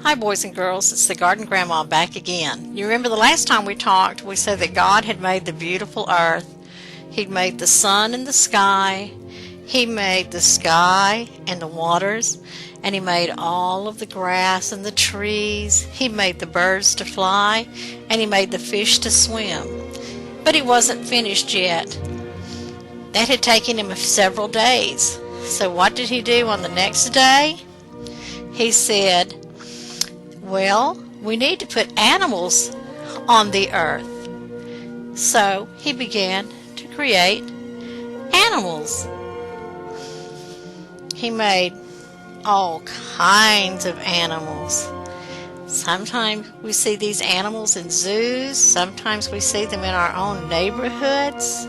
Hi, boys and girls. It's the Garden Grandma back again. You remember the last time we talked, we said that God had made the beautiful earth. He'd made the sun and the sky. He made the sky and the waters. And He made all of the grass and the trees. He made the birds to fly. And He made the fish to swim. But He wasn't finished yet. That had taken Him several days. So what did He do on the next day? He said, well, we need to put animals on the earth. So He began to create animals. He made all kinds of animals. Sometimes we see these animals in zoos. Sometimes we see them in our own neighborhoods.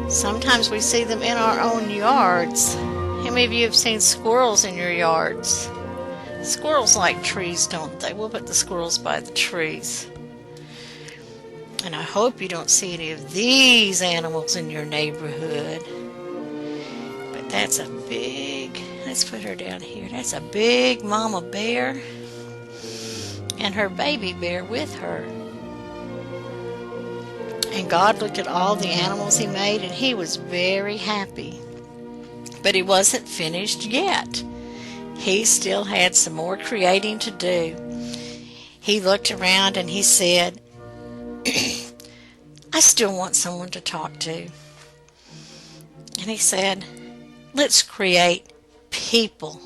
Sometimes we see them in our own yards. How many of you have seen squirrels in your yards? Squirrels like trees, don't they? We'll put the squirrels by the trees. And I hope you don't see any of these animals in your neighborhood. But that's a big, let's put her down here. That's a big mama bear and her baby bear with her. And God looked at all the animals He made and He was very happy. But He wasn't finished yet. He still had some more creating to do. He looked around and He said, I still want someone to talk to. And He said, let's create people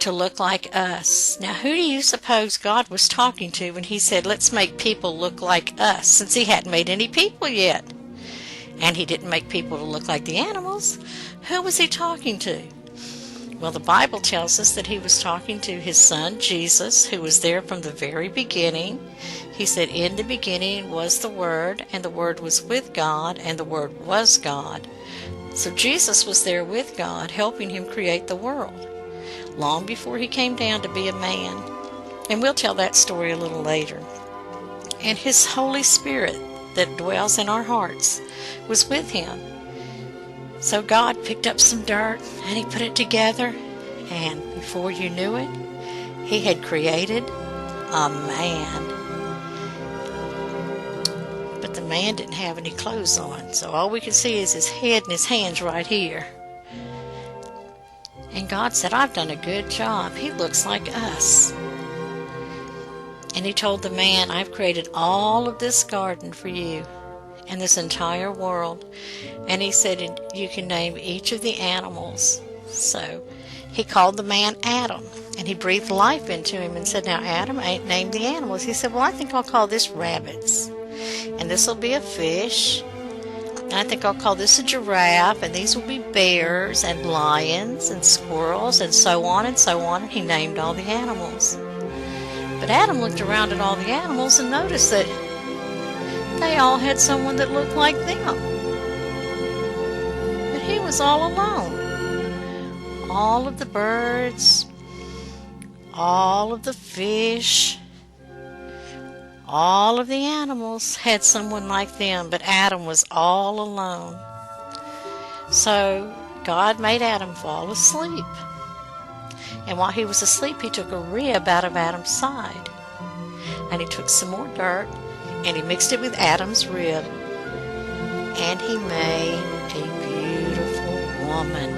to look like us. Now, who do you suppose God was talking to when He said, let's make people look like us, since He hadn't made any people yet? And He didn't make people to look like the animals. Who was He talking to? Well, the Bible tells us that He was talking to His Son, Jesus, who was there from the very beginning. He said, in the beginning was the Word, and the Word was with God, and the Word was God. So Jesus was there with God, helping Him create the world, long before He came down to be a man. And we'll tell that story a little later. And His Holy Spirit that dwells in our hearts was with Him. So God picked up some dirt and He put it together, and before you knew it, He had created a man. But the man didn't have any clothes on, so all we could see is his head and his hands right here. And God said, I've done a good job. He looks like us. And He told the man, I've created all of this garden for you and this entire world. And He said, you can name each of the animals. So He called the man Adam, and He breathed life into him and said, now Adam, name the animals. He said, well, I think I'll call this rabbits, and this will be a fish, and I think I'll call this a giraffe, and these will be bears and lions and squirrels, and so on and so on. And He named all the animals. But Adam looked around at all the animals and noticed that they all had someone that looked like them. But he was all alone. All of the birds, all of the fish, all of the animals had someone like them, but Adam was all alone. So God made Adam fall asleep. And while he was asleep, He took a rib out of Adam's side. And He took some more dirt, and He mixed it with Adam's rib, and He made a beautiful woman.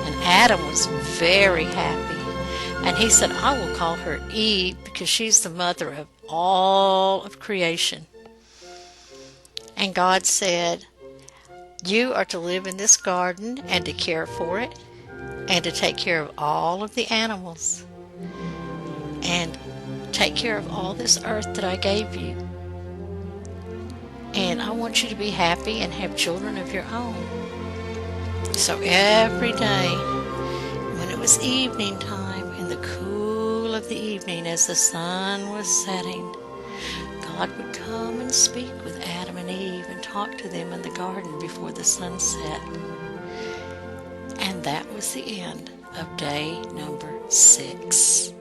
And Adam was very happy, and he said, I will call her Eve, because she's the mother of all of creation. And God said, you are to live in this garden and to care for it and to take care of all of the animals and take care of all this earth that I gave you. And I want you to be happy and have children of your own. So every day, when it was evening time, in the cool of the evening, as the sun was setting, God would come and speak with Adam and Eve and talk to them in the garden before the sun set. And that was the end of day number 6.